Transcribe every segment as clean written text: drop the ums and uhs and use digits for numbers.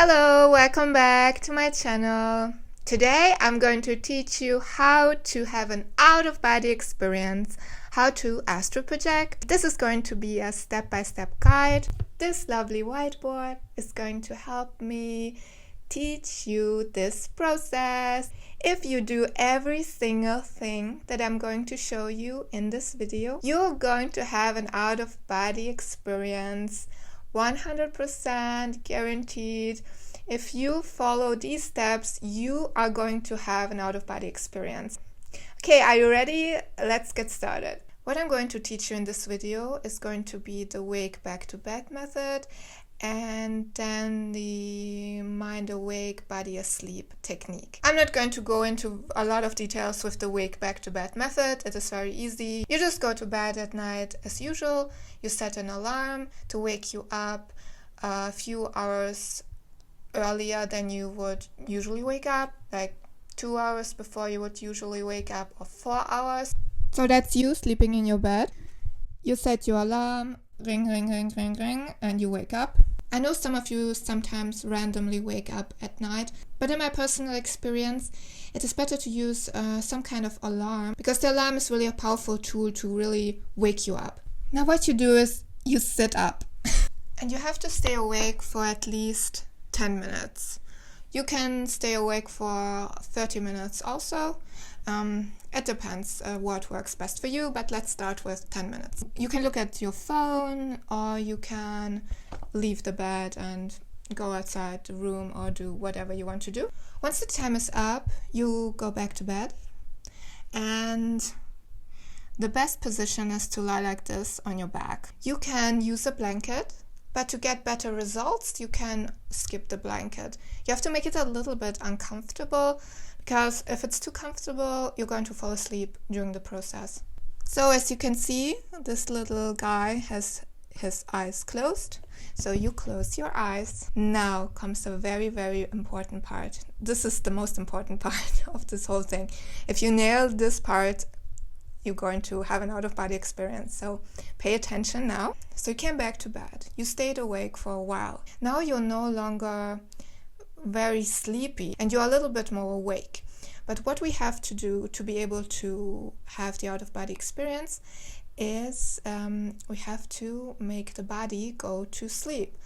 Hello, welcome back to my channel. Today I'm going to teach you how to have an out-of-body experience, how to astral project. This is going to be a step-by-step guide. This lovely whiteboard is going to help me teach you this process. If you do every single thing that I'm going to show you in this video, you're going to have an out-of-body experience. 100% guaranteed. If you follow these steps, you are going to have an out-of-body experience. Okay, are you ready? Let's get started. What I'm going to teach you in this video is going to be the wake back to bed method and then the mind awake, body asleep technique. I'm not going to go into a lot of details with the wake back to bed method. It is very easy. You just go to bed at night as usual. You set an alarm to wake you up a few hours earlier than you would usually wake up, like 2 hours before you would usually wake up, or 4 hours. So that's you sleeping in your bed. You set your alarm, ring, ring, ring, ring, ring, and you wake up. I know some of you sometimes randomly wake up at night, but in my personal experience, it is better to use some kind of alarm, because the alarm is really a powerful tool to really wake you up. Now what you do is you sit up and you have to stay awake for at least 10 minutes. You can stay awake for 30 minutes also. It depends what works best for you, but let's start with 10 minutes. You can look at your phone, or you can leave the bed and go outside the room or do whatever you want to do. Once the time is up, you go back to bed, and the best position is to lie like this on your back. You can use a blanket, but to get better results, you can skip the blanket. You have to make it a little bit uncomfortable, because if it's too comfortable, you're going to fall asleep during the process. So as you can see, this little guy has his eyes closed. So you close your eyes. Now comes a very, very important part. This is the most important part of this whole thing. If you nail this part, you're going to have an out-of-body experience. So pay attention now. So you came back to bed. You stayed awake for a while. Now you're no longer very sleepy and you're a little bit more awake. But what we have to do to be able to have the out-of-body experience is we have to make the body go to sleep.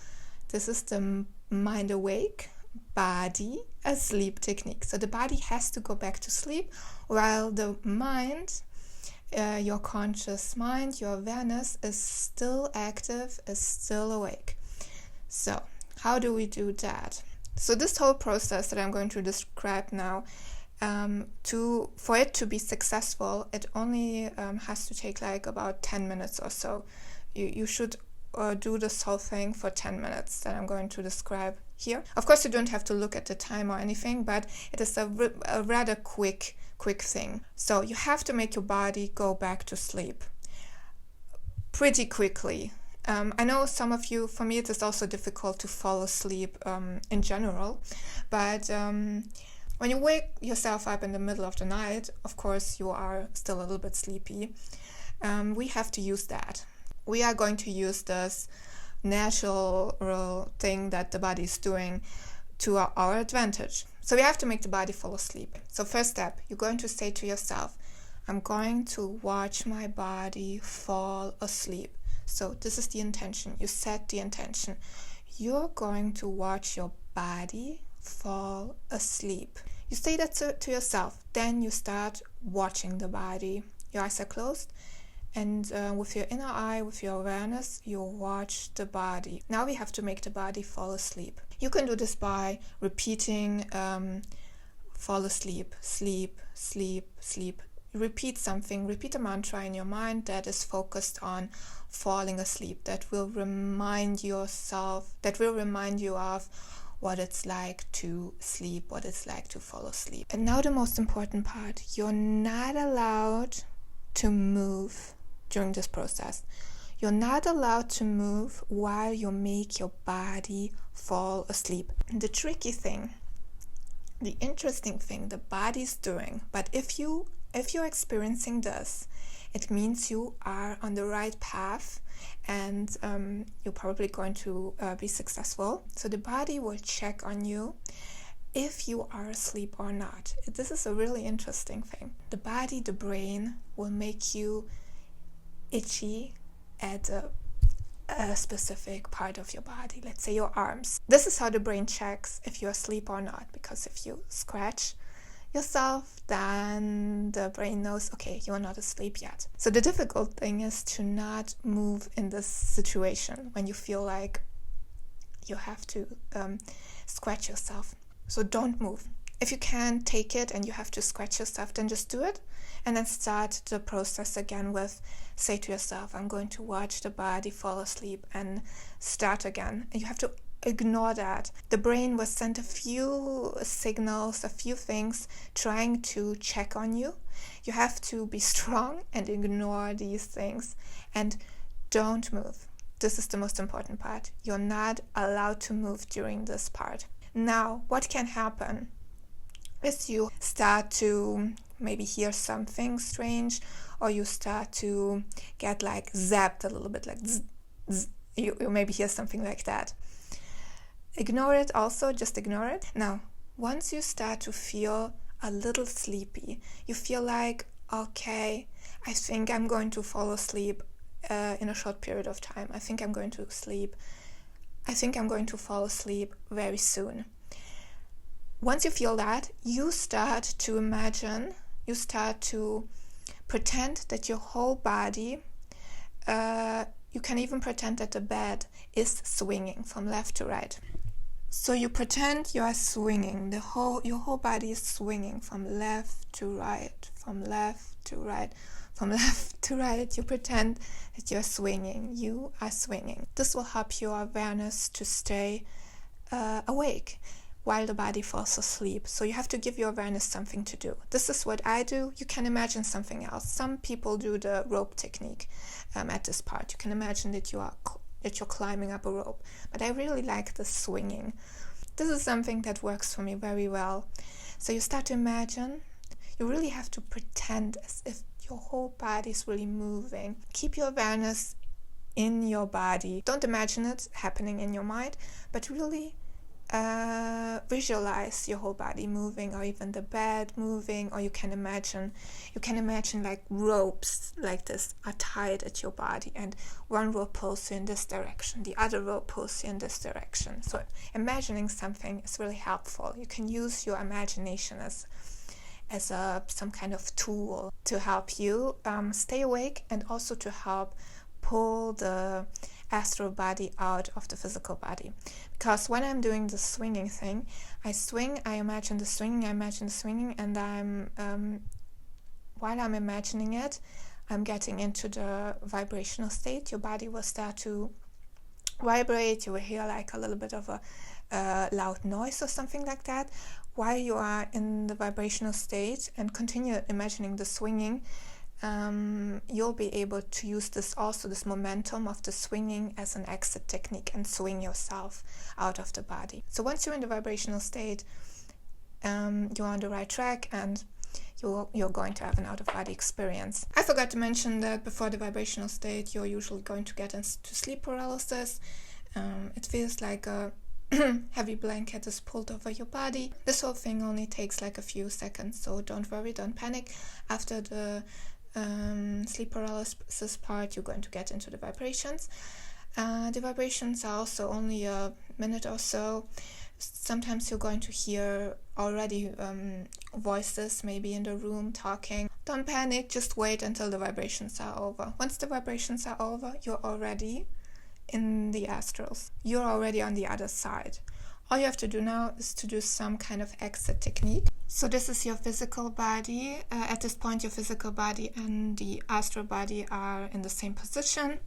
This is the mind awake, body asleep technique. So the body has to go back to sleep while the mind, your conscious mind, your awareness is still active, is still awake. So how do we do that? So this whole process that I'm going to describe now, for it to be successful, it only has to take like about 10 minutes or so. You should do this whole thing for 10 minutes that I'm going to describe here. Of course, you don't have to look at the time or anything, but it is a rather quick thing. So you have to make your body go back to sleep pretty quickly. I know some of you, for me it is also difficult to fall asleep in general, but when you wake yourself up in the middle of the night, of course you are still a little bit sleepy. We have to use that. We are going to use this natural thing that the body is doing to our advantage. So we have to make the body fall asleep. So first step, you're going to say to yourself, I'm going to watch my body fall asleep. So this is the intention. You set the intention. You're going to watch your body fall asleep. You say that to yourself. Then you start watching the body. Your eyes are closed, and with your inner eye, with your awareness, you watch the body. Now we have to make the body fall asleep. You can do this by repeating fall asleep, sleep, sleep, sleep. Repeat something, repeat a mantra in your mind that is focused on falling asleep, that will remind you of what it's like to sleep, what it's like to fall asleep. And now the most important part, you're not allowed to move during this process. You're not allowed to move while you make your body fall asleep. And the tricky thing the interesting thing the body's doing. But if you're experiencing this, it means you are on the right path, and you're probably going to be successful. So the body will check on you if you are asleep or not. This is a really interesting thing. The body, the brain, will make you itchy at a specific part of your body, let's say your arms. This is how the brain checks if you're asleep or not, because if you scratch yourself, then the brain knows, okay, you're not asleep yet. So the difficult thing is to not move in this situation when you feel like you have to scratch yourself. So don't move. If you can take it and you have to scratch yourself, then just do it, and then start the process again with, say to yourself, I'm going to watch the body fall asleep, and start again. And you have to ignore that. The brain will send a few signals, a few things trying to check on you. You have to be strong and ignore these things, and don't move. This is the most important part. You're not allowed to move during this part. Now, what can happen is you start to maybe hear something strange, or you start to get like zapped a little bit, like zzz, zzz. You maybe hear something like that. Ignore it also, just ignore it. Now, once you start to feel a little sleepy, you feel like, okay, I think I'm going to fall asleep in a short period of time. I think I'm going to fall asleep very soon. Once you feel that, you start to imagine, you start to pretend that your whole body, you can even pretend that the bed is swinging from left to right. So you pretend you are swinging, your whole body is swinging from left to right, from left to right, from left to right. You pretend that you're swinging, you are swinging. This will help your awareness to stay awake while the body falls asleep. So you have to give your awareness something to do. This is what I do. You can imagine something else. Some people do the rope technique at this part. You can imagine that you're climbing up a rope. But I really like the swinging. This is something that works for me very well. So you start to imagine. You really have to pretend as if your whole body is really moving. Keep your awareness in your body. Don't imagine it happening in your mind, but really visualize your whole body moving, or even the bed moving, or you can imagine like ropes like this are tied at your body, and one rope pulls you in this direction, the other rope pulls you in this direction. So imagining something is really helpful. You can use your imagination as some kind of tool to help you stay awake, and also to help pull the astral body out of the physical body. Because when I'm doing the swinging thing, I swing, I imagine the swinging, and while I'm imagining it, I'm getting into the vibrational state. Your body will start to vibrate. You will hear like a little bit of a loud noise or something like that. While you are in the vibrational state and continue imagining the swinging, you'll be able to use this momentum of the swinging as an exit technique and swing yourself out of the body. So once you're in the vibrational state, you're on the right track, and you're going to have an out-of-body experience. I forgot to mention that before the vibrational state, you're usually going to get into sleep paralysis. It feels like a heavy blanket is pulled over your body. This whole thing only takes like a few seconds, so don't worry, don't panic. After the sleep paralysis part, you're going to get into the vibrations. The vibrations are also only a minute or so. Sometimes you're going to hear already voices maybe in the room talking. Don't panic, just wait until the vibrations are over. Once the vibrations are over, you're already in the astrals. You're already on the other side. All you have to do now is to do some kind of exit technique. So this is your physical body. At this point, your physical body and the astral body are in the same position.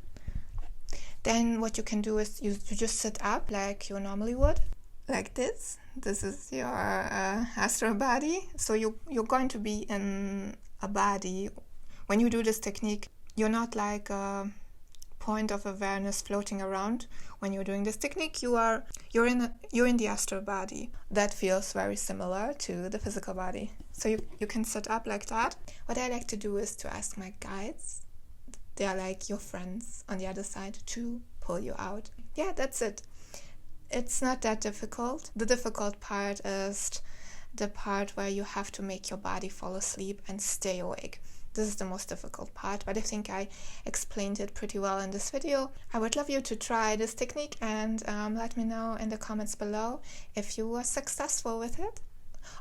Then what you can do is you just sit up like you normally would, like this. This is your astral body. So you're going to be in a body. When you do this technique, you're not like point of awareness floating around. When you're doing this technique, you're in the astral body. That feels very similar to the physical body. So you can sit up like that. What I like to do is to ask my guides, they are like your friends on the other side, to pull you out. Yeah, that's it. It's not that difficult. The difficult part is the part where you have to make your body fall asleep and stay awake. This is the most difficult part, but I think I explained it pretty well in this video. I would love you to try this technique and let me know in the comments below if you were successful with it,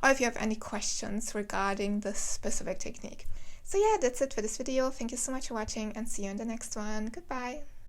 or if you have any questions regarding this specific technique. So yeah, that's it for this video. Thank you so much for watching, and see you in the next one. Goodbye.